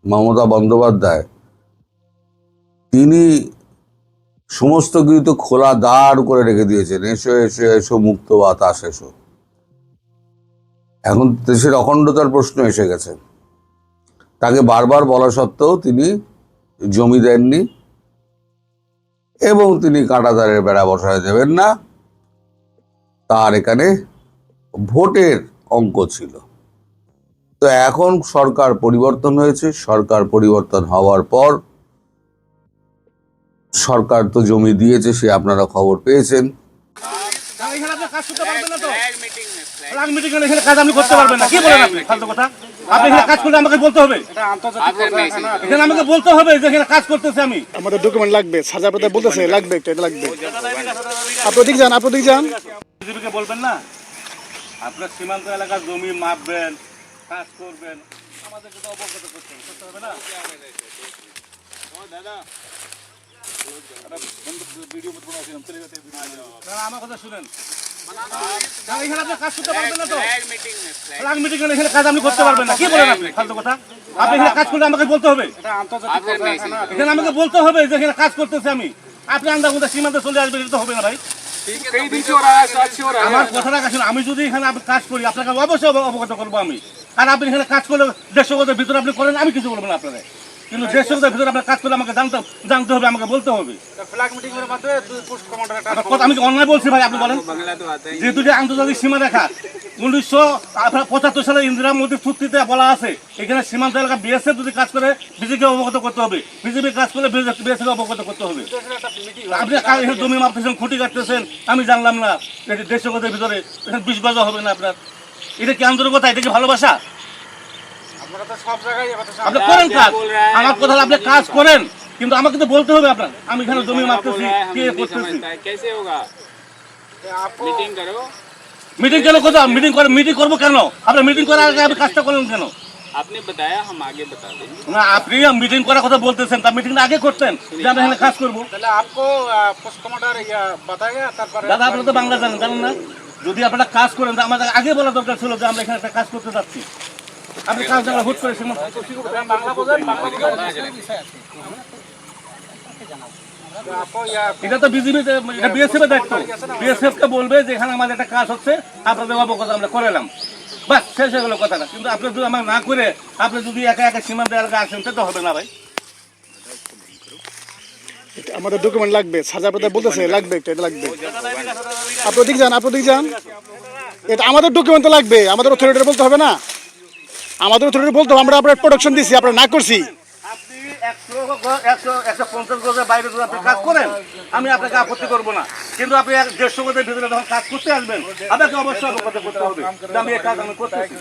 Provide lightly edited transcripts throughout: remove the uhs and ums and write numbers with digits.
মমতা বন্দ্যোপাধ্যায়, তিনি সমস্ত কিছু তো খোলা দ্বার করে রেখে দিয়েছেন, এসো এসো এসো, মুক্ত বাতাস এসো। এখন দেশের অখণ্ডতার প্রশ্ন এসে গেছে। তাকে বারবার বলা সত্ত্বেও তিনি জমি দেননি এবং তিনি কাঁটাতারের বেড়া বসায় দেবেন না। তার এখানে ভোটের অঙ্ক ছিল। তো এখন সরকার পরিবর্তন হয়েছে। সরকার পরিবর্তন হওয়ার পর সরকার তো জমি দিয়েছে, সে আপনারা খবর পেয়েছেন। আমাদের ডকুমেন্ট লাগবে, সাজা পেতে বলতেছে লাগবে, এটা লাগবে। আপনি ওদিকে যান, আপনি ওদিকে যান। বিজেপিকে বলবেন না আপনার সীমান্ত এলাকার জমি মাপবেন, কাজ করবেন, আমাদেরকে তো অবগত করতে হবে না। আমার কথা শুনেন, এখানে আপনি কাজ করতে পারবেন না, তো মিটিং এখানে কাজ আপনি করতে পারবেন না। কি বলেন আপনি ফালতু কথা? আপনি এখানে কাজ করলে আমাকে বলতে হবে, এখানে আমাকে বলতে হবে যে এখানে কাজ করতেছে আমি। আপনি আন্দাজ সীমান্তে চলে আসবেন, এটা তো হবে না ভাই। আমার কথাটা কাছে, আমি যদি এখানে কাজ করি আপনাকে অবশ্যই অবগত করবো আমি। আর আপনি এখানে কাজ করলে 150 গজের ভিতরে আপনি করেন, আমি কিছু বলবো না আপনারা। কিন্তু 150 গজের ভিতরে আপনার কাজ করলে আমাকে জানতে হবে, আমাকে বলতে হবে। আমি কি অন্যায় বলছি ভাই? আপনি বলেন, যেহেতু যে আন্তর্জাতিক সীমা রেখা 1975 সালে ইন্দিরা মোদীর চুক্তিতে বলা আছে, এখানে সীমান্ত এলাকা বিএসএফ যদি কাজ করে বিজেপিকে অবগত করতে হবে, বিজেপি কাজ করলে বিএসএফ অবগত করতে হবে। আপনি এখানে জমি মাপতেছেন, খুঁটি কাটতেছেন, আমি জানলাম না। 150 গজের ভিতরে এখানে 20 গজ হবে না আপনার। এটা কি আন্তরিকতা? এটা কি ভালোবাসা? আপনি করেন কাজ, আমার কথা আপনি কাজ করেন, কিন্তু আমাকে তো বলতে হবে আপনার আমি এখানে জমি মাপতেছি, কে করতেছি। মিটিং কেন কথা? মিটিং করবো কেন? আপনার মিটিং করার আগে আপনি কাজটা করলেন কেন? आपने बताया हम आगे बता देंगे। না, আপনি মিটিং করার কথা বলতেছেন, তার মিটিংটা আগে করতেন যে আমরা এখানে কাজ করবো। দাদা আপনারা তো বাংলা জানেন না? যদি আপনারা কাজ করেন আমাদের আগে বলা দরকার ছিল যে আমরা এখানে একটা কাজ করতে যাচ্ছি। আপনি কাজ জানা হুট করে এটা তো বিজেপি, এটা বিএসএফ এর দায়িত্ব। বিএসএফ কে বলবে যে এখানে আমাদের একটা কাজ হচ্ছে, আপনাদের অবগত আমরা করালাম, বাস শেষ হয়ে গেল কথাটা। কিন্তু আপনি যদি আমার না করে আপনি যদি একা একা সীমান্ত এলাকা আসেন, তো হবে না ভাই। আমাদের ডকুমেন্ট লাগবে, সাজা পেতে বলতেছে লাগবে, এটা লাগবে। আপনি ওদিকে যান, আপনি ওদিকে যান। এটা আমাদের ডকুমেন্ট লাগবে, আমাদের অথরিটি বলতে হবে না। আমাদের অথরিটি বলতে হবে, আমরা আপনার প্রোডাকশন দিচ্ছি, আপনারা না করছি। আপনি 150 গজের বাইরে যদি আপনি কাজ করেন, আমি আপনাকে আপত্তি করবো না। কিন্তু আপনি 150 গজের ভিতরে যখন কাজ করতে আসবেন, আপনাকে অবশ্যই অবগত করতে হবে যে আমি এই কাজ আমি করতেছি।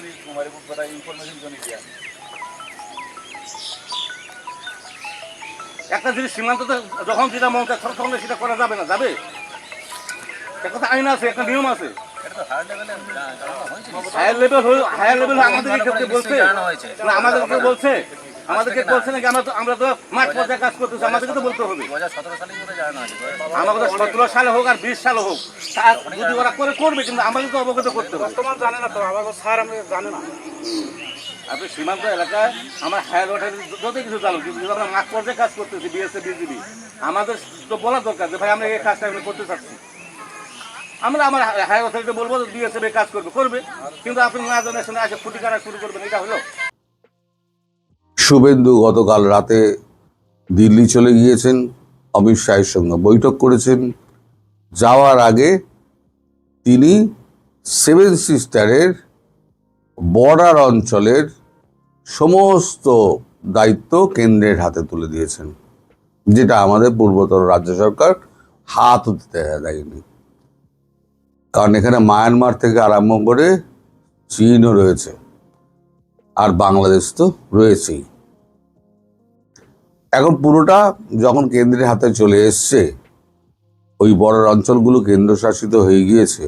একটা জিনিস সীমান্ততে যখন যেটা মন চায় তখন সেটা করা যাবে না, যাবে? একটা আইন আছে, একটা নিয়ম আছে। হায়ার লেভেল আমাদেরকে বলছে না, আমাদেরকে বলছে নাকি? আমরা তো মাঠ পর্যায়ে কাজ করতেছি, আমাদেরকে তো বলতে হবে। আমাদের 17 সালে হোক আর 20 সালে হোক, যদি ওরা করবে, কিন্তু আমাদের তো অবগত করতে হবে। জানে না তো, আমাদের স্যার আমরা জানে না। আপনি সীমান্ত এলাকায় আমার হায়ার অথরিটি যত কিছু জানো, কিন্তু আমরা মাঠ পর্যায়ে কাজ করতেছি, বিএসএফ বিজিবি, আমাদের তো বলা দরকার যে ভাই আমরা এই কাজটা আমি করতে চাচ্ছি। আমরা আমার হায়ার অথরিটি বলবো বিএসএফ কাজ করবে, কিন্তু আপনি না জানার সঙ্গে আগে খুঁটি কাটা শুরু করবেন, এটা হলো? শুভেন্দু গতকাল রাতে দিল্লি চলে গিয়েছেন, অমিত শাহের সঙ্গে বৈঠক করেছেন। যাওয়ার আগে তিনি 7 সিস্টারের বর্ডার অঞ্চলের সমস্ত দায়িত্ব কেন্দ্রের হাতে তুলে দিয়েছেন, যেটা আমাদের পূর্বতন রাজ্য সরকার হাত দিতে দেয়নি। কারণ এখানে মায়ানমার থেকে আরম্ভ করে চীনও রয়েছে, আর বাংলাদেশ তো রয়েছেই। এখন পুরোটা যখন কেন্দ্রের হাতে চলে এসছে, ওই বর্ডার অঞ্চলগুলো কেন্দ্রশাসিত হয়ে গিয়েছে,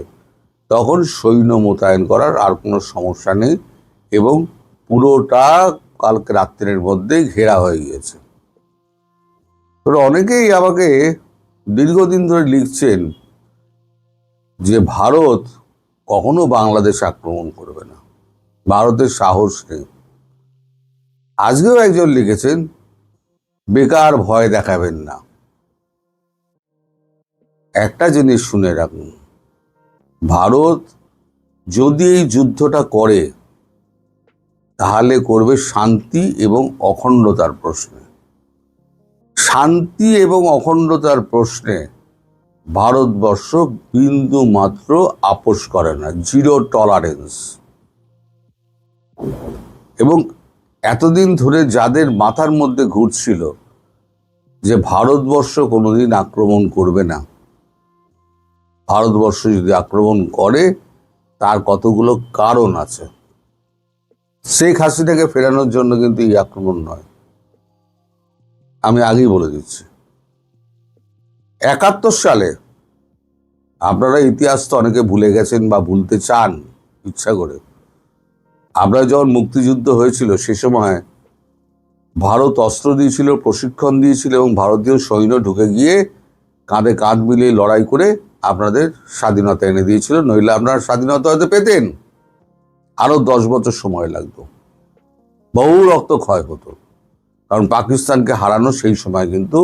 তখন সৈন্য মোতায়েন করার আর কোনো সমস্যা নেই এবং পুরোটা কালকে রাত্রের মধ্যে ঘেরা হয়ে গিয়েছে। তো অনেকেই আমাকে দীর্ঘদিন ধরে লিখছেন যে ভারত কখনো বাংলাদেশ আক্রমণ করবে না, ভারতের সাহস নেই। আজকেও একজন লিখেছেন, বেকার ভয় দেখাবেন না। একটা জিনিস শুনে রাখুন, ভারত যদি এই যুদ্ধটা করে তাহলে করবে শান্তি এবং অখণ্ডতার প্রশ্নে। শান্তি এবং অখণ্ডতার প্রশ্নে ভারতবর্ষ বিন্দু মাত্র আপোষ করে না, জিরো টলারেন্স। এবং এতদিন ধরে যাদের মাথার মধ্যে ঘুরছিল যে ভারতবর্ষ কোনোদিন আক্রমণ করবে না, ভারতবর্ষ যদি আক্রমণ করে তার কতগুলো কারণ আছে। শেখ হাসিনাকে ফেরানোর জন্য কিন্তু এই আক্রমণ নয়, আমি আগেই বলে দিচ্ছি। 71 সালে, আপনারা ইতিহাস তো অনেকে ভুলে গেছেন বা ভুলতে চান ইচ্ছা করে, আপনারা যখন মুক্তিযুদ্ধ হয়েছিল সে সময় ভারত অস্ত্র দিয়েছিল, প্রশিক্ষণ দিয়েছিল এবং ভারতীয় সৈন্য ঢুকে গিয়ে কাঁধে কাঁধ মিলিয়ে লড়াই করে আপনাদের স্বাধীনতা এনে দিয়েছিল। নইলে আপনারা স্বাধীনতা হয়তো পেতেন, আরো 10 বছর সময় লাগতো, বহু রক্তক্ষয় হতো, কারণ পাকিস্তানকে হারানো সেই সময় কিন্তু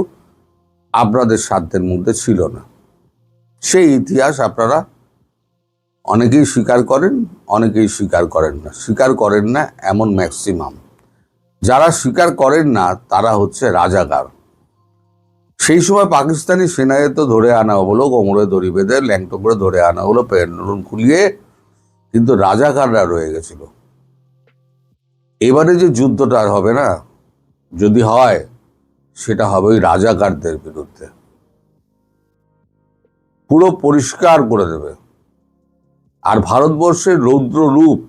আপনাদের সাধ্যের মধ্যে ছিল না। সেই ইতিহাস আপনারা অনেকেই স্বীকার করেন, অনেকেই স্বীকার করেন না। স্বীকার করেন না এমন ম্যাক্সিমাম। যারা স্বীকার করেন না তারা হচ্ছে রাজাকার। সেই সময় পাকিস্তানি সেনায় তো ধরে আনা হলো, কোমরে দড়ি বেঁধে ল্যাংটো করে ধরে আনা হলো, পেন্ডুলম খুলিয়ে, কিন্তু রাজাকাররা রয়ে গেছিল। এবারে যে যুদ্ধটা আর হবে না, যদি হয় সেটা হবে ওই রাজাকারদের বিরুদ্ধে, পুরো পরিষ্কার করে দেবে। আর ভারতবর্ষের রৌদ্র রূপ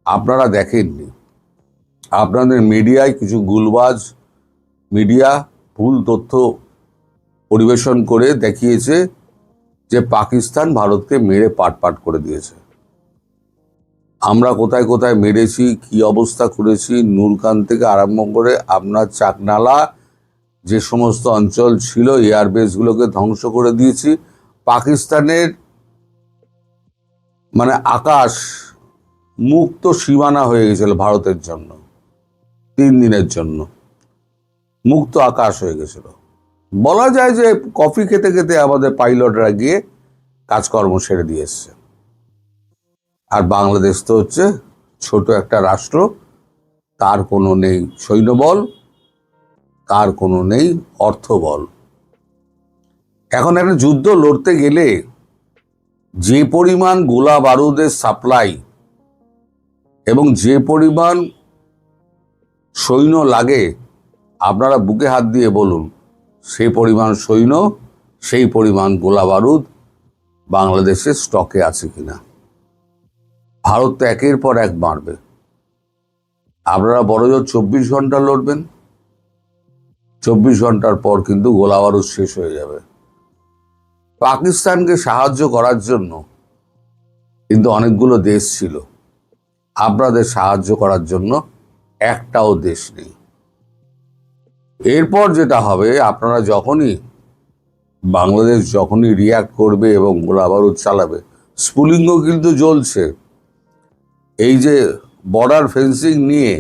আপনারা দেখেননি। আপনাদের মিডিয়ায় কিছু গুলবাজ মিডিয়া ভুল তথ্য পরিবেশন করে দেখিয়েছে যে পাকিস্তান ভারতকে মেরে পাট করে দিয়েছে। আমরা কোথায় কোথায় মেরেছি, কি অবস্থা করেছি, নূরখান থেকে আরম্ভ করে আপনার চাকনালা, যে সমস্ত অঞ্চল ছিল এয়ারবেসগুলোকে ধ্বংস করে দিয়েছি। পাকিস্তানের মানে আকাশ মুক্ত সীমানা হয়ে গেছিল ভারতের জন্য, 3 দিনের জন্য মুক্ত আকাশ হয়ে গেছিল। বলা যায় যে কফি খেতে খেতে আমাদের পাইলটরা গিয়ে কাজকর্ম সেরে দিয়ে এসছে। আর বাংলাদেশ তো হচ্ছে ছোট একটা রাষ্ট্র, তার কোনো নেই সৈন্যবল, তার কোনো নেই অর্থবল। এখন একটা যুদ্ধ লড়তে গেলে যে পরিমাণ গোলা বারুদের সাপ্লাই এবং যে পরিমাণ সৈন্য লাগে, আপনারা বুকে হাত দিয়ে বলুন সেই পরিমাণ সৈন্য, সেই পরিমাণ গোলা বারুদ বাংলাদেশের স্টকে আছে কিনা। ভারত তো একের পর এক মারবে, আপনারা বড়জোর 24 ঘন্টা লড়বেন, 24 ঘন্টার পর কিন্তু গোলা বারুদ শেষ হয়ে যাবে। পাকিস্তানকে সাহায্য করার জন্য কিন্তু অনেকগুলো দেশ ছিল, আপনাদের সাহায্য করার জন্য একটাও দেশ নেই। এরপর যেটা হবে, আপনারা যখনই বাংলাদেশ যখনই রিয়াক্ট করবে এবং গোলা বারুদ চালাবে, স্ফুলিঙ্গ কিন্তু জ্বলছে। এই যে বর্ডার ফেন্সিং নিয়ে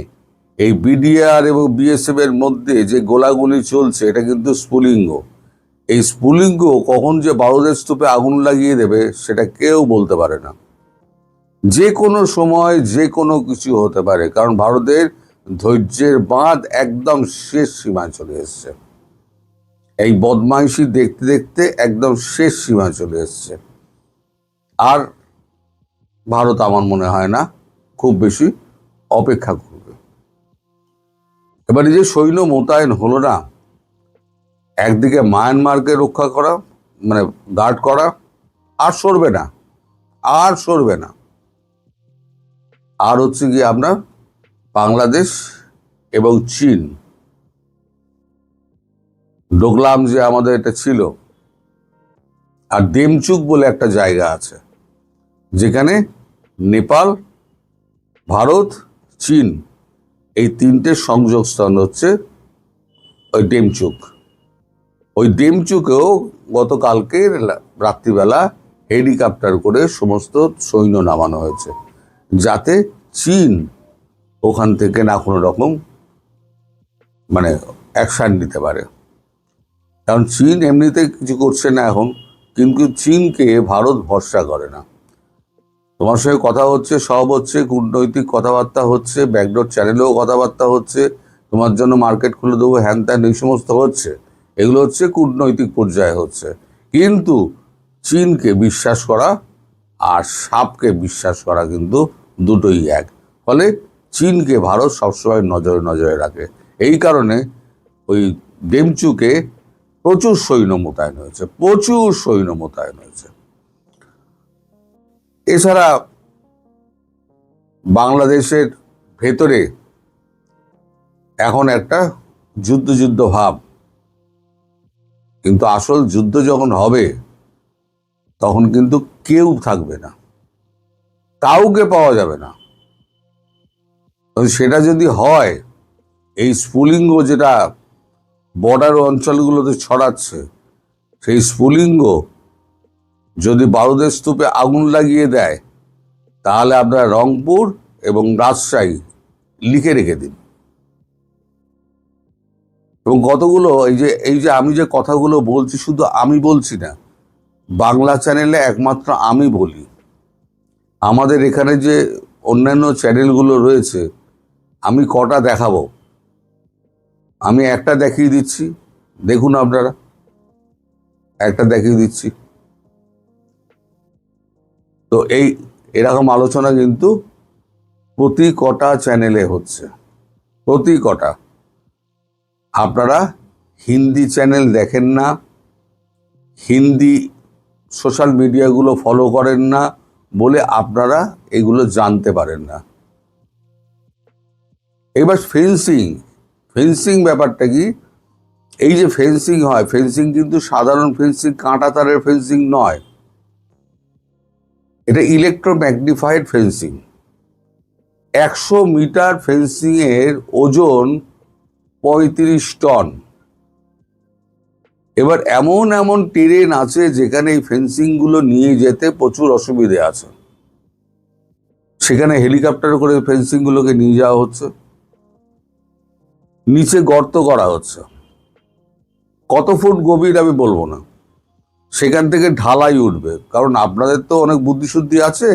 এই বিডিআর এবং বিএসএফ এর মধ্যে যে গোলাগুলি চলছে, এটা কিন্তু স্ফুলিঙ্গ। এই স্ফুলিঙ্গ কখন যে বারুদের স্তূপে আগুন লাগিয়ে দেবে সেটা কেউ বলতে পারে না। যে কোনো সময় যে কোনো কিছু হতে পারে, কারণ ভারতের ধৈর্যের বাঁধ একদম শেষ সীমায় চলে এসছে। এই বদমাইশি দেখতে দেখতে একদম শেষ সীমায় চলে এসছে। আর ভারত আমার মনে হয় না খুব বেশি অপেক্ষা করবে। এবারে যে সৈন্য মোতায়েন হলো না, একদিকে মায়ানমারকে রক্ষা করা মানে গার্ড করা, আর সরবে না, আর সরবে না। আর হচ্ছে কি আপনার বাংলাদেশ এবং চীন, ডোকলাম যে আমাদের এটা ছিল, আর ডেমচুক বলে একটা জায়গা আছে যেখানে নেপাল, ভারত, চীন এই 3টে সংযোগস্থান হচ্ছে ওই ডেমচুক। ওই ডেমচুকেও গতকালকে রাত্রিবেলা হেলিকপ্টার করে সমস্ত সৈন্য নামানো হয়েছে, যাতে চীন ওখান থেকে না কোনো রকম মানে অ্যাকশান নিতে পারে। কারণ চীন এমনিতে কিছু করছে না এখন, কিন্তু চীনকে ভারত ভরসা করে না। তোমার সঙ্গে কথা হচ্ছে, সব হচ্ছে, কূটনৈতিক কথাবার্তা হচ্ছে, ব্যাকডোর চ্যানেলেও কথাবার্তা হচ্ছে, তোমার জন্য মার্কেট খুলে দেবো, হ্যান ত্যান, এই সমস্ত হচ্ছে। এগুলো হচ্ছে কূটনৈতিক পর্যায়ে হচ্ছে। কিন্তু চীনকে বিশ্বাস করা আর সাপকে বিশ্বাস করা কিন্তু দুটোই এক। ফলে চীনকে ভারত সবসময় নজরে নজরে রাখে। এই কারণে ওই ডেমচুকে প্রচুর সৈন্য মোতায়েন হয়েছে, প্রচুর সৈন্য মোতায়েন হয়েছে। এছাড়া বাংলাদেশের ভেতরে এখন একটা যুদ্ধ ভাব, কিন্তু আসল যুদ্ধ যখন হবে তখন কিন্তু কেউ থাকবে না, কাউকে পাওয়া যাবে না। সেটা যদি হয়, এই স্ফুলিঙ্গ যেটা বর্ডার অঞ্চলগুলোতে ছড়াচ্ছে, সেই স্ফুলিঙ্গ যদি বারুদের স্তূপে আগুন লাগিয়ে দেয়, তাহলে আপনারা রংপুর এবং রাজশাহী লিখে রেখে দিন। এবং কতগুলো এই যে আমি যে কথাগুলো বলছি, শুধু আমি বলছি না, বাংলা চ্যানেলে একমাত্র আমি বলি। আমাদের এখানে যে অন্যান্য চ্যানেলগুলো রয়েছে, আমি কটা দেখাবো, আমি একটা দেখিয়ে দিচ্ছি, দেখুন আপনারা, একটা দেখিয়ে দিচ্ছি। তো এরকম আলোচনা কিন্তু প্রতি কটা চ্যানেলে হচ্ছে, প্রতি কটা। আপনারা হিন্দি চ্যানেল দেখেন না, হিন্দি সোশ্যাল মিডিয়াগুলো ফলো করেন না বলে আপনারা এগুলো জানতে পারেন না। এবার ফেন্সিং ব্যাপারটা কি? এই যে ফেন্সিং হয়, ফেন্সিং কিন্তু সাধারণ ফেন্সিং, কাঁটা তারের ফেন্সিং নয়, এটা ইলেকট্রোম্যাগনিফাইড ফেন্সিং। 100 মিটার ফেন্সিং এর ওজন 35 টন। এবার এমন এমন টেরেন আছে যেখানে এই ফেন্সিং গুলো নিয়ে যেতে প্রচুর অসুবিধে আছে, সেখানে হেলিকপ্টার করে ফেন্সিং গুলোকে নিয়ে যাওয়া হচ্ছে, নিচে গর্ত করা হচ্ছে, কত ফুট গভীর আমি বলবো না, সেখান থেকে ঢালাই উঠবে। কারণ আপনাদের তো অনেক বুদ্ধিশুদ্ধি আছে,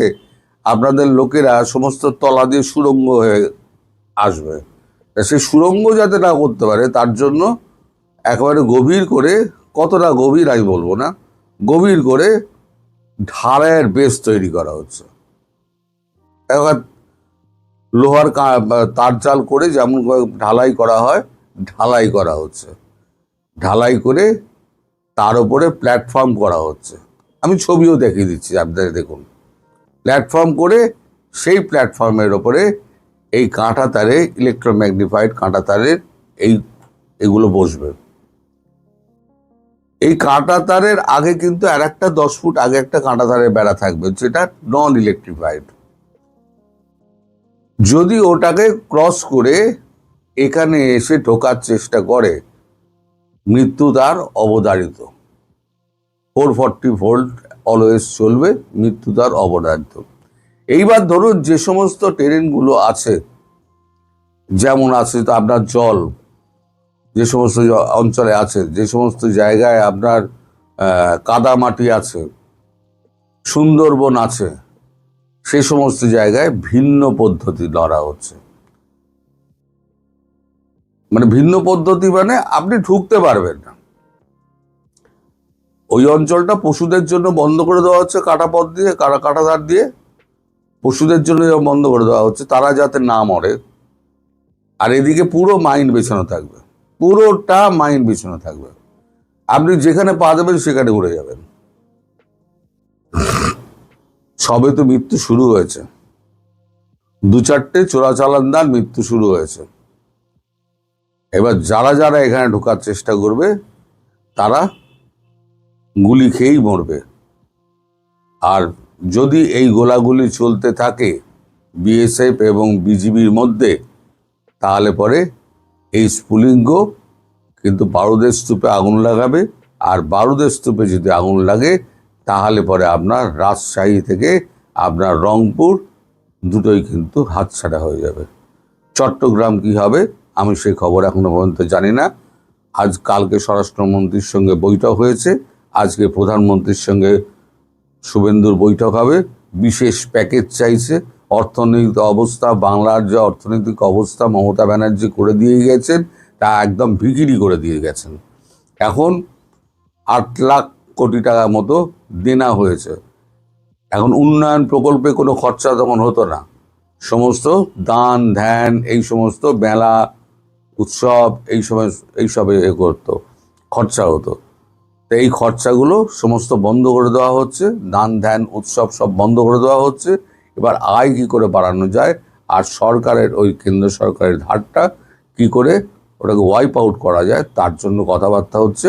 আপনাদের লোকেরা সমস্ত তলা দিয়ে সুড়ঙ্গ হয়ে আসবে। সেই সুড়ঙ্গ যাতে না করতে পারে তার জন্য একেবারে গভীর করে, কতটা গভীর আমি বলবো না, গভীর করে ঢালাইয়ের বেস তৈরি করা হচ্ছে। এবার লোহার তার জাল করে যেমন ঢালাই করা হয়, ঢালাই করা হচ্ছে, ঢালাই করে তার উপরে প্ল্যাটফর্ম করা হচ্ছে। আমি ছবিও দেখিয়ে দিচ্ছি আপনাদের, দেখুন। প্ল্যাটফর্ম করে সেই প্ল্যাটফর্মের ওপরে এই কাঁটা তারে, ইলেকট্রোম্যাগনিফাইড কাঁটা তারের এগুলো বসবে। এই কাঁটা তারের আগে কিন্তু আর একটা 10 ফুট আগে একটা কাঁটা তারের বেড়া থাকবে, যেটা নন ইলেকট্রিফাইড। যদি ওটাকে ক্রস করে এখানে এসে ঢোকার চেষ্টা করে, মৃত্যু তার অবধারিত। 440 ভোল্ট অলওয়েজ চলবে, মৃত্যু তার অবধারিত। এইবার ধরুন যে সমস্ত টেরেনগুলো আছে, যেমন আছে তো আপনার জল, যে সমস্ত অঞ্চলে আছে, যে সমস্ত জায়গায় আপনার কাদা মাটি আছে, সুন্দরবন আছে, সে সমস্ত জায়গায় ভিন্ন পদ্ধতি ধরা হচ্ছে। মানে ভিন্ন পদ্ধতি মানে আপনি ঢুকতে পারবেন না, ওই অঞ্চলটা পশুদের জন্য বন্ধ করে দেওয়া হচ্ছে, কাটা পথ দিয়ে, কাটা তার দিয়ে পশুদের জন্য বন্ধ করে দেওয়া হচ্ছে, তারা যাতে না মরে। আর এদিকে পুরো মাইন বেছানো থাকবে, পুরোটা মাইন বিছানো থাকবে, আপনি যেখানে পা দেবেন সেখানে উড়ে যাবেন। সবে তো মৃত্যু শুরু হয়েছে, 2-4টে চোরাচালানদার মৃত্যু শুরু হয়েছে। এবার যারা যারা এখানে ঢোকার চেষ্টা করবে তারা গুলি খেয়েই মরবে। আর যদি এই গোলাগুলি চলতে থাকে বিএসএফ এবং বিজিবির মধ্যে, তাহলে পরে এই স্ফুলিঙ্গ কিন্তু বারুদের স্তূপে আগুন লাগাবে। আর বারুদের স্তূপে যদি আগুন লাগে, তাহলে পরে আপনার রাজশাহী থেকে আপনার রংপুর দুটোই কিন্তু হাতছাড়া হয়ে যাবে। চট্টগ্রাম কি হবে আমি সেই খবর এখনো পর্যন্ত জানি না। কালকে স্বরাষ্ট্রমন্ত্রীর সঙ্গে বৈঠক হয়েছে, আজকে প্রধানমন্ত্রীর সঙ্গে শুভেন্দুর বৈঠক হবে। বিশেষ প্যাকেজ চাইছে। অর্থনৈতিক অবস্থা, বাংলার যে অর্থনৈতিক অবস্থা মমতা ব্যানার্জি করে দিয়ে গেছেন তা একদম ভিখিরি করে দিয়ে গেছেন। এখন 8 লাখ কোটি টাকা মতো দেনা হয়েছে। এখন উন্নয়ন প্রকল্পে কোনো খরচা তখন হতো না, সমস্ত দান ধ্যান এই সমস্ত মেলা উৎসব এইসবে করতো, খরচা হতো। তো এই খরচাগুলো সমস্ত বন্ধ করে দেওয়া হচ্ছে, দান ধ্যান উৎসব সব বন্ধ করে দেওয়া হচ্ছে। এবার আয় কী করে বাড়ানো যায় আর সরকারের ওই কেন্দ্র সরকারের ধারটা কি করে ওটাকে ওয়াইপ আউট করা যায় তার জন্য কথাবার্তা হচ্ছে।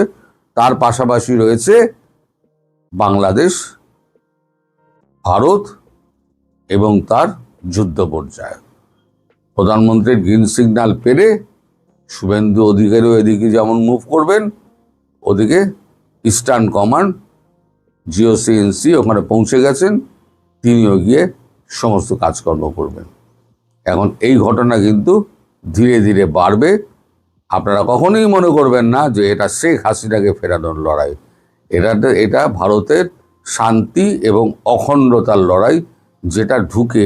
তার পাশাপাশি রয়েছে বাংলাদেশ, ভারত এবং তার যুদ্ধ পর্যায়ে। প্রধানমন্ত্রীর গ্রিন সিগন্যাল পেরে শুভেন্দু অধিকারীও এদিকে যেমন মুভ করবেন, ওদিকে ইস্টার্ন কমান্ড জিওসিএনসি ওখানে পৌঁছে গেছেন, তিনিও গিয়ে সমস্ত কাজকর্ম করবেন। এখন এই ঘটনা কিন্তু ধীরে ধীরে বাড়বে। আপনারা কখনোই মনে করবেন না যে এটা শেখ হাসিনাকে ফেরানোর লড়াই। এটা ভারতের শান্তি এবং অখণ্ডতার লড়াই, যেটা ঢুকে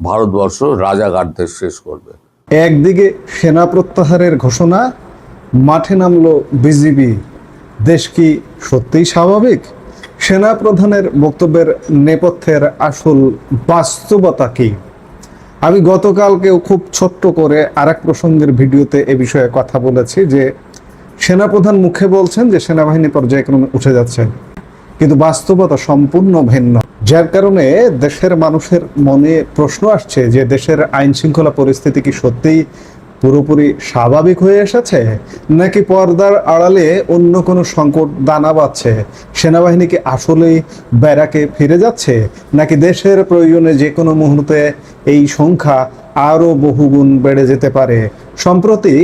ভারতবর্ষ রাজাকারদের শেষ করবে। একদিকে সেনা প্রত্যাহারের ঘোষণা, মাঠে নামলো বিজিবি। দেশ কি সত্যিই স্বাভাবিক? সেনা প্রধানের বক্তব্যের নেপথ্যের আসল বাস্তবতা কি? আমি গতকালকেও খুব ছোট্ট করে আরেক প্রসঙ্গের ভিডিওতে এ বিষয়ে কথা বলেছি যে সেনাপ্রধান মুখে বলছেন যে সেনাবাহিনী পর্যায়ক্রমে উঠে যাচ্ছে, কিন্তু বাস্তবতা সম্পূর্ণ ভিন্ন। যার কারণে দেশের মানুষের মনে প্রশ্ন আসছে যে দেশের আইন শৃঙ্খলা পরিস্থিতি কি সত্যিই পুরোপুরি স্বাভাবিক হয়ে এসেছে, নাকি পর্দার আড়ালে অন্য কোনো সংকট দানা বাঁধছে? সেনাবাহিনী কি আসলেই ব্যারাকে ফিরে যাচ্ছে, নাকি দেশের প্রয়োজনে যে কোনো মুহূর্তে এই সংখ্যা আরও বহুগুণ বেড়ে যেতে পারে? সম্প্রতি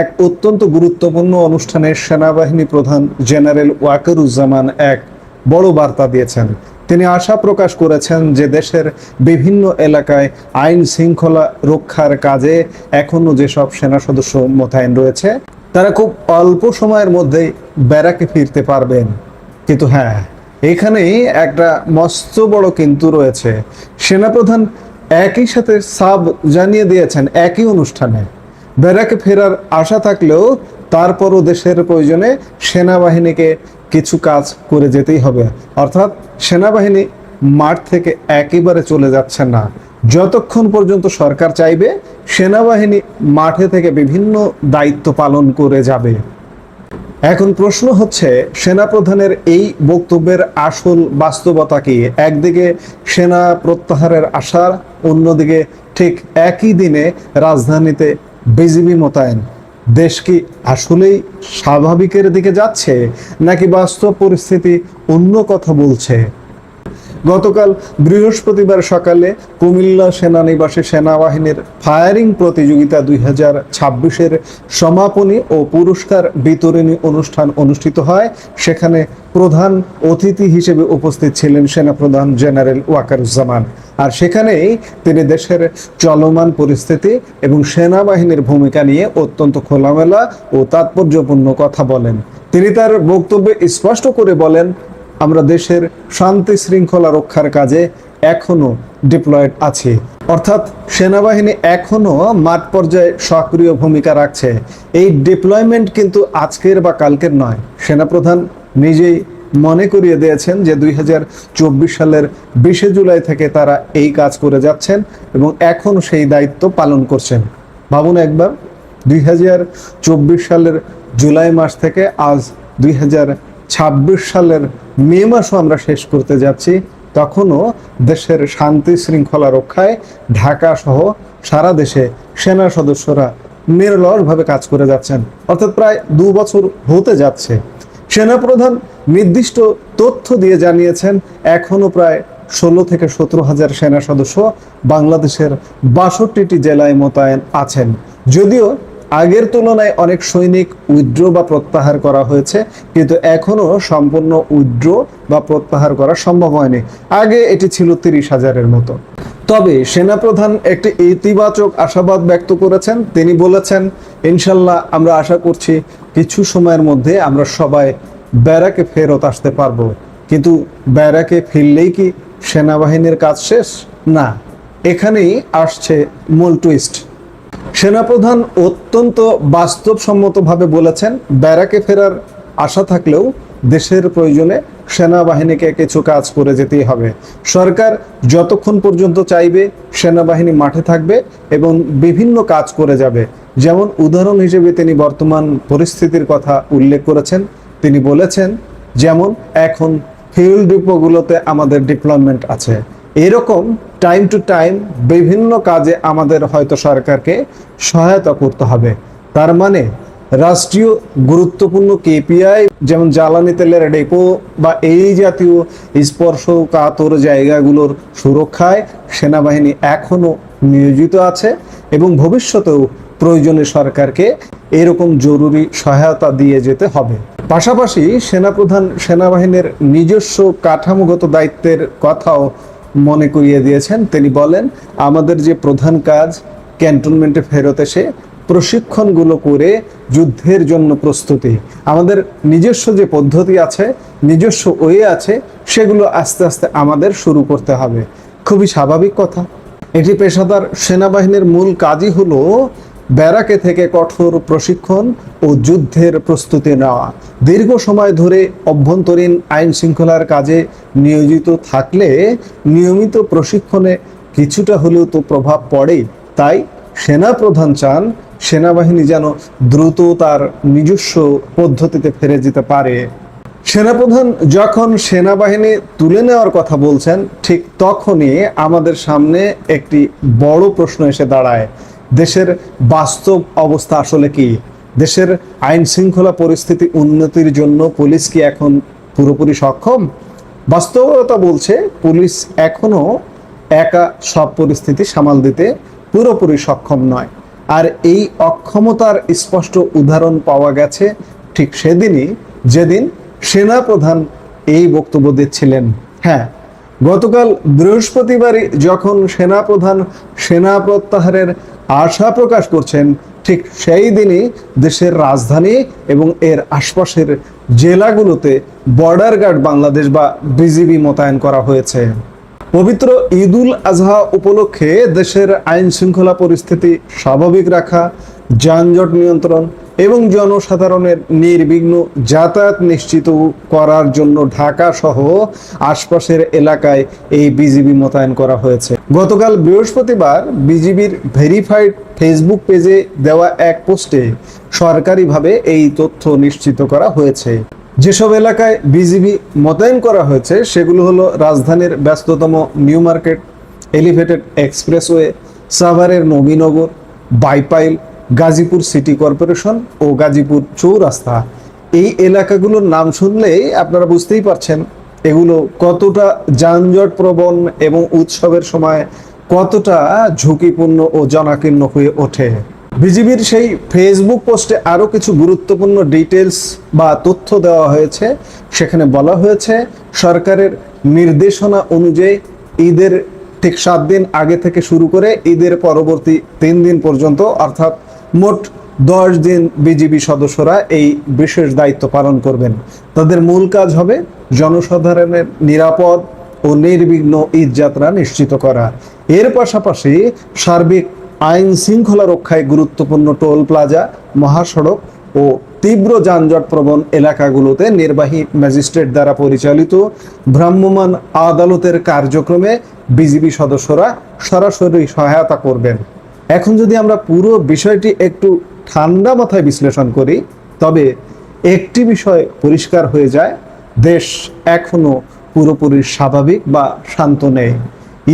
এক অত্যন্ত গুরুত্বপূর্ণ অনুষ্ঠানে সেনাবাহিনী প্রধান জেনারেল ওয়াকারুজ্জামান এক বড় বার্তা দিয়েছেন। তিনি আশা প্রকাশ করেছেন যে দেশের বিভিন্ন এলাকায় আইন শৃঙ্খলা রক্ষার কাজে এখনো যেসব সেনা সদস্য মোতায়েন রয়েছে তারা খুব অল্প সময়ের মধ্যেই ব্যারাকে ফিরতে পারবেন। কিন্তু হ্যাঁ, এখানেই একটা মস্ত বড় কিন্তু রয়েছে। সেনাপ্রধান একই সাথে সাব জানিয়ে দিয়েছেন একই অনুষ্ঠানে ব্যারাকে ফেরার আশা থাকলেও তারপরও দেশের প্রয়োজনে সেনাবাহিনীকে কিছু কাজ করে যেতেই হবে। অর্থাৎ সেনাবাহিনী মাঠ থেকে একেবারে চলে যাচ্ছে না। যতক্ষণ পর্যন্ত সরকার চাইবে সেনাবাহিনী মাঠে থেকে বিভিন্ন দায়িত্ব পালন করে যাবে। এখন প্রশ্ন হচ্ছে সেনাপ্রধানের এই বক্তব্যের আসল বাস্তবতা কি? একদিকে সেনা প্রত্যাহারের আশা, অন্যদিকে ঠিক একই দিনে রাজধানীতে বিজিবি মোতায়েন। দেশ কি আসলেই স্বাভাবিকের দিকে যাচ্ছে, নাকি বাস্তব পরিস্থিতি অন্য কথা বলছে? গতকাল বৃহস্পতিবার সকালে কুমিল্লা সেনানিবাসে সেনাবাহিনীর ফায়ারিং প্রতিযোগিতা 2026-এর সমাপনী ও পুরস্কার বিতরণী অনুষ্ঠান অনুষ্ঠিত হয়। সেখানে প্রধান অতিথি হিসেবে উপস্থিত ছিলেন সেনাপ্রধান জেনারেল ওয়াকারুজ্জামান। আর সেখানেই তিনি দেশের চলমান পরিস্থিতি এবং সেনাবাহিনীর ভূমিকা নিয়ে অত্যন্ত খোলামেলা ও তাৎপর্যপূর্ণ কথা বলেন। তিনি তার বক্তব্যে স্পষ্ট করে বলেন, আমরা দেশের শান্তি শৃঙ্খলা রক্ষার কাজে এখনো ডিপ্লয়েড আছি। অর্থাৎ সেনাবাহিনী এখনো মাঠ পর্যায়ে সক্রিয় ভূমিকা রাখছে। এই ডিপ্লয়মেন্ট কিন্তু আজকের বা কালকের নয়। সেনাপ্রধান নিজেই মনে করিয়ে দিয়েছেন যে 2024 সালের 20 জুলাই থেকে তারা এই কাজ করে যাচ্ছেন এবং এখন সেই দায়িত্ব পালন করছেন। ভাবুন একবার, 2024 সালের জুলাই মাস থেকে আজ 2026 সালের মে মাসও আমরা শেষ করতে যাচ্ছি, তখনও দেশের শান্তি শৃঙ্খলা রক্ষায় ঢাকা সহ সারা দেশে সেনা সদস্যরা নিরলসভাবে কাজ করে যাচ্ছেন। অর্থাৎ প্রায় 2 বছর হতে যাচ্ছে। সেনাপ্রধান নির্দিষ্ট তথ্য দিয়ে জানিয়েছেন এখনো প্রায় 16 থেকে 17 হাজার সেনা সদস্য বাংলাদেশের 62টি জেলায় মোতায়েন আছেন। যদিও আগের তুলনায় অনেক সৈনিক উইথড্র বা প্রত্যাহার করা হয়েছে, কিন্তু এখনো সম্পূর্ণ উইথড্র বা প্রত্যাহার করা সম্ভব হয়নি। আগে এটি ছিল 30 হাজারের মতো। তবে সেনাপ্রধান একটি ইতিবাচক আশাবাদ ব্যক্ত করেছেন। তিনি বলেছেন, ইনশাল্লাহ আমরা আশা করছি কিছু সময়ের মধ্যে আমরা সবাই ব্যারাকে ফেরত আসতে পারবো। কিন্তু ব্যারাকে ফিরলেই কি সেনাবাহিনীর কাজ শেষ? না, এখানেই আসছে মূল টুইস্ট। সেনাপ্রধান অত্যন্ত বাস্তবসম্মতভাবে বলেছেন, ব্যারাকে ফেরার আশা থাকলেও দেশের প্রয়োজনে সেনাবাহিনীকে কিছু কাজ করে যেতেই হবে। সরকার যতক্ষণ পর্যন্ত চাইবে সেনাবাহিনী মাঠে থাকবে এবং বিভিন্ন কাজ করে যাবে। যেমন উদাহরণ হিসেবে তিনি বর্তমান পরিস্থিতির কথা উল্লেখ করেছেন। তিনি বলেছেন, যেমন এখন ফিউল ডিপোগুলোতে আমাদের ডিপ্লয়মেন্ট আছে, এরকম টাইম টু টাইম বিভিন্ন কাজে আমাদের হয়তো সরকারকে সহায়তা করতে হবে। তার মানে রাষ্ট্রীয় গুরুত্বপূর্ণ কেপিআই যেমন জ্বালানি তেলের ডেপো বা এই জাতীয় স্পর্শকাতর জায়গাগুলোর সুরক্ষায় সেনাবাহিনী এখনো নিয়োজিত আছে এবং ভবিষ্যতেও প্রয়োজনে সরকারকে এরকম জরুরি সহায়তা দিয়ে যেতে হবে। পাশাপাশি সেনাপ্রধান সেনাবাহিনীর নিজস্ব কাঠামোগত দায়িত্বের কথাও মনে করিয়ে দিয়েছেন। তিনি বলেন, আমাদের যে প্রধান কাজ ক্যান্টনমেন্টে ফেরত এসে প্রশিক্ষণগুলো করে যুদ্ধের জন্য প্রস্তুতি। আমাদের নিজস্ব যে পদ্ধতি আছে, নিজস্ব ওয়ে আছে, সেগুলো আস্তে আস্তে আমাদের শুরু করতে হবে। খুবই স্বাভাবিক কথা। এটি পেশাদার সেনাবাহিনীর মূল কাজই হলো ব্যারাকে থেকে কঠোর প্রশিক্ষণ ও যুদ্ধের প্রস্তুতি নেওয়া। দীর্ঘ সময় ধরে অভ্যন্তরীণ আইন শৃঙ্খলার কাজে নিয়োজিত থাকলে নিয়মিত প্রশিক্ষণে কিছুটা হলেও তো প্রভাব পড়েই। তাই সেনাপ্রধান চান সেনাবাহিনী যেন দ্রুত তার নিজস্ব পদ্ধতিতে ফিরে যেতে পারে। সেনাপ্রধান যখন সেনাবাহিনী তুলে নেওয়ার কথা বলছেন, ঠিক তখনই আমাদের সামনে একটি বড় প্রশ্ন এসে দাঁড়ায়। দেশের বাস্তব অবস্থা আসলে কি? দেশের আইন শৃঙ্খলা পরিস্থিতি উন্নতির জন্য পুলিশ কি এখন পুরোপুরি সক্ষম? বাস্তবতা বলছে পুলিশ এখনো একা সব পরিস্থিতি সামাল দিতে পুরোপুরি সক্ষম নয়। আর এই অক্ষমতার স্পষ্ট উদাহরণ পাওয়া গেছে ঠিক সেদিনই যেদিন সেনাপ্রধান এই বক্তব্য দিচ্ছিলেন। হ্যাঁ, গতকাল বৃহস্পতিবারই যখন সেনাপ্রধান সেনা প্রত্যাহারের আশা প্রকাশ করছেন, ঠিক সেই দিনই দেশের রাজধানী এবং এর আশপাশের জেলাগুলোতে বর্ডার গার্ড বাংলাদেশ বা বিজিবি মোতায়েন করা হয়েছে। পবিত্র ঈদুল আজহা উপলক্ষে দেশের আইন শৃঙ্খলা পরিস্থিতি স্বাভাবিক রাখা, যানজট নিয়ন্ত্রণ এবং জনসাধারণের নির্বিঘ্ন যাতায়াত নিশ্চিত করার জন্য ঢাকা সহ আশপাশের এলাকায় এই বিজিবি মোতায়েন করা হয়েছে। গতকাল বৃহস্পতিবার বিজিবির ভেরিফাইড ফেসবুক পেজে দেওয়া এক পোস্টে সরকারিভাবে এই তথ্য নিশ্চিত করা হয়েছে। যেসব এলাকায় বিজিবি মোতায়েন করা হয়েছে সেগুলো হলো রাজধানীর ব্যস্ততম নিউ মার্কেট, এলিভেটেড এক্সপ্রেসওয়ে, সাভারের নবীনগর, বাইপাইল, গাজীপুর সিটি কর্পোরেশন ও গাজীপুর চৌরাস্তা। এই এলাকাগুলোর নাম শুনলেই আপনারা বুঝতেই পারছেন এগুলো কতটা যানজট প্রবণ এবং উৎসবের সময় কতটা ঝুঁকিপূর্ণ ও জনাকীর্ণ হয়ে ওঠে। বিজিবির সেই ফেসবুক পোস্টে আরও কিছু গুরুত্বপূর্ণ ডিটেলস বা তথ্য দেওয়া হয়েছে। সেখানে বলা হয়েছে, সরকারের নির্দেশনা অনুযায়ী ঈদের ঠিক 7 দিন আগে থেকে শুরু করে ঈদের পরবর্তী 3 দিন পর্যন্ত, অর্থাৎ মোট 10 দিন বিজিবি সদস্যরা এই বিশেষ দায়িত্ব পালন করবেন। তাদের মূল কাজ হবে জনসাধারণের নিরাপদ ও নির্বিঘ্ন ঈদ যাত্রা নিশ্চিত করা। এর পাশাপাশি সার্বিক আইন শৃঙ্খলা রক্ষায় গুরুত্বপূর্ণ টোল প্লাজা, মহাসড়ক ও তীব্র যানজট প্রবণ এলাকাগুলোতে নির্বাহী ম্যাজিস্ট্রেট দ্বারা পরিচালিত ভ্রাম্যমাণ আদালতের কার্যক্রমে বিজিবি সদস্যরা সরাসরি সহায়তা করবেন। এখন যদি আমরা পুরো বিষয়টি একটু ঠান্ডা মাথায় বিশ্লেষণ করি, তবে একটি বিষয় পরিষ্কার হয়ে যায়, দেশ এখনো পুরোপুরি স্বাভাবিক বা শান্ত নেই।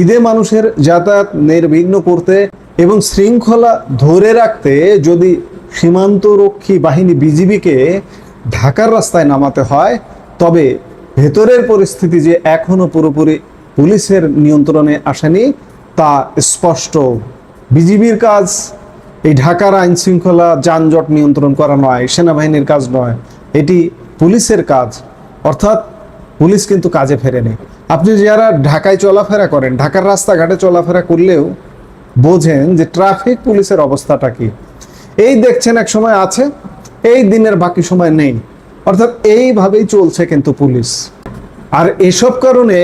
ঈদে মানুষের যাতায়াত নির্বিঘ্ন করতে এবং শৃঙ্খলা ধরে রাখতে যদি সীমান্তরক্ষী বাহিনী বিজিবিকে ঢাকার রাস্তায় নামাতে হয়, তবে ভেতরের পরিস্থিতি যে এখনো পুরোপুরি পুলিশের নিয়ন্ত্রণে আসেনি তা স্পষ্ট। বিজিবির কাজ এই ঢাকার আইন শৃঙ্খলা যানজট নিয়ন্ত্রণ করা নয়, সেনাবাহিনীর কাজ নয়, এটি পুলিশের কাজ। অর্থাৎ পুলিশ কিন্তু কাজে ফেরেনি। আপনি যারা ঢাকায় চলাফেরা করেন, ঢাকার রাস্তাঘাটে চলাফেরা করলেও বোঝেন যে ট্রাফিক পুলিশের অবস্থাটা কি। এই দেখছেন এক সময় আছে, এই দিনের বাকি সময় নেই, অর্থাৎ এইভাবেই চলছে কিন্তু পুলিশ। আর এসব কারণে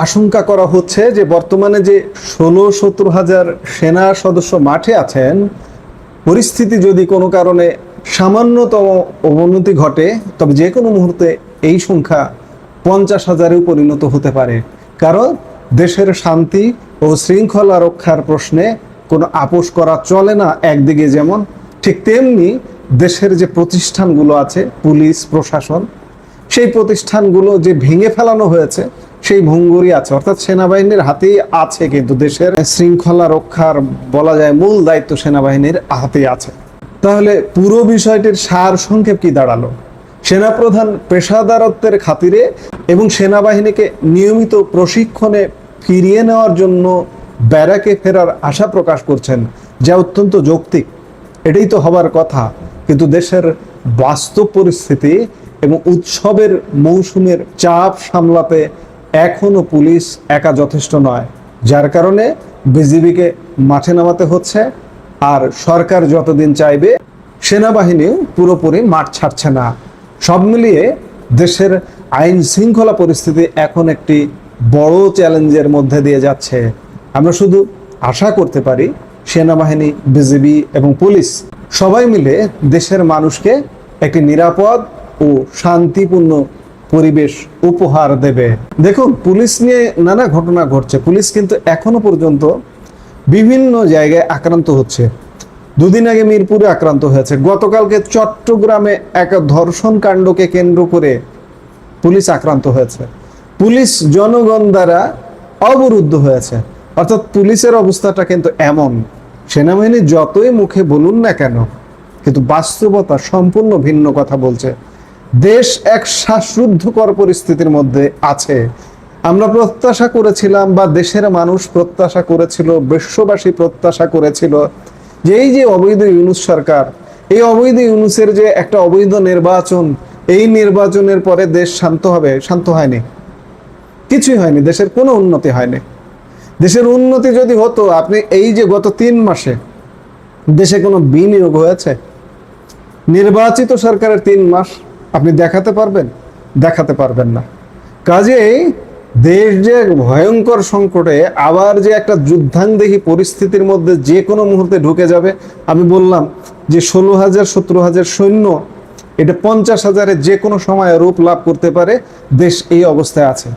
আশঙ্কা করা হচ্ছে যে বর্তমানে যে 16-17 হাজার সেনা সদস্য মাঠে আছেন, পরিস্থিতি যদি কোনো কারণে সামান্যতম অবনতি ঘটে তবে যে কোনো মুহূর্তে এই সংখ্যা 50,000-এও পরিণত হতে পারে। কারণ দেশের শান্তি ও শৃঙ্খলা রক্ষার প্রশ্নে কোনো আপোষ করা চলে না একদিকে যেমন, ঠিক তেমনি দেশের যে প্রতিষ্ঠানগুলো আছে, পুলিশ প্রশাসন, সেই প্রতিষ্ঠানগুলো যে ভেঙে ফেলানো হয়েছে সেই ভঙ্গুরই আছে, অর্থাৎ সেনাবাহিনীর হাতেই আছে। কিন্তু দেশের শৃঙ্খলা রক্ষার বলা যায় মূল দায়িত্ব সেনাবাহিনীর হাতেই আছে। তাহলে পুরো বিষয়টির সার সংক্ষেপ কি দাঁড়ালো? সেনাপ্রধান পেশাদারত্বের খাতিরে এবং সেনাবাহিনীকে নিয়মিত প্রশিক্ষণে ফিরিয়ে নেওয়ার জন্য ব্যারাকে ফেরার আশা প্রকাশ করছেন, যা অত্যন্ত যৌক্তিক, এটাই তো হবার কথা। কিন্তু দেশের বাস্তব পরিস্থিতি এবং উৎসবের মৌসুমের চাপ সামলাতে এখনো পুলিশ একা যথেষ্ট নয়, যার কারণে বিজিবিকে মাঠে নামাতে হচ্ছে। আর সরকার যতদিন চাইবে সেনাবাহিনীও পুরোপুরি মাঠ ছাড়ছে না। সব মিলিয়ে দেশের আইন শৃঙ্খলা পরিস্থিতি এখন একটি বড় চ্যালেঞ্জের মধ্যে দিয়ে যাচ্ছে। আমরা শুধু আশা করতে পারি সেনাবাহিনী, বিজিবি এবং পুলিশ সবাই মিলে দেশের মানুষকে একটি নিরাপদ ও শান্তিপূর্ণ পরিবেশ উপহার দেবে। দেখুন, পুলিশ নিয়ে নানা ঘটনা ঘটছে। পুলিশ কিন্তু এখনো পর্যন্ত বিভিন্ন জায়গায় আক্রান্ত হচ্ছে। দুদিন আগে মিরপুরে আক্রান্ত হয়েছে, গতকালকে চট্টগ্রামে এক ধর্ষণ কাণ্ডকে কেন্দ্র করে পুলিশ আক্রান্ত হয়েছে। পুলিশ জনগণ দ্বারা অবরুদ্ধ হয়েছে। অর্থাৎ পুলিশের অবস্থাটা কিন্তু এমন, সেনাবাহিনী যতই মুখে বলুন না কেন, কিন্তু বাস্তবতা সম্পূর্ণ ভিন্ন কথা বলছে। দেশ এক শ্বাসরুদ্ধকর পরিস্থিতির মধ্যে আছে। আমরা প্রত্যাশা করেছিলাম, বা দেশের মানুষ প্রত্যাশা করেছিল, বিশ্ববাসী প্রত্যাশা করেছিল যে এই যে অবৈধ ইউনূস সরকার, এই অবৈধ ইউনূসের যে একটা অবৈধ নির্বাচন, এই নির্বাচনের পরে দেশ শান্ত হবে। শান্ত হয়নি, কিছুই হয়নি, দেশের কোনো উন্নতি হয়নি। দেশের উন্নতি যদি হতো, আপনি এই যে গত 3 মাসে দেশে কোনো বিনিয়োগ হয়েছে? নির্বাচিত সরকারের 3 মাস আপনি দেখাতে পারবেন? দেখাতে পারবেন না। কাজেই দেশ যে ভয়ঙ্কর সংকটে, আবার যে একটা যুদ্ধাঙ্গদেহী পরিস্থিতির মধ্যে যে কোনো মুহূর্তে ঢুকে যাবে। আমি বললাম যে 16,000-17 হাজার সৈন্য, এটা 50,000-এ যে কোনো সময় রূপ লাভ করতে পারে। দেশ এই অবস্থায় আছে।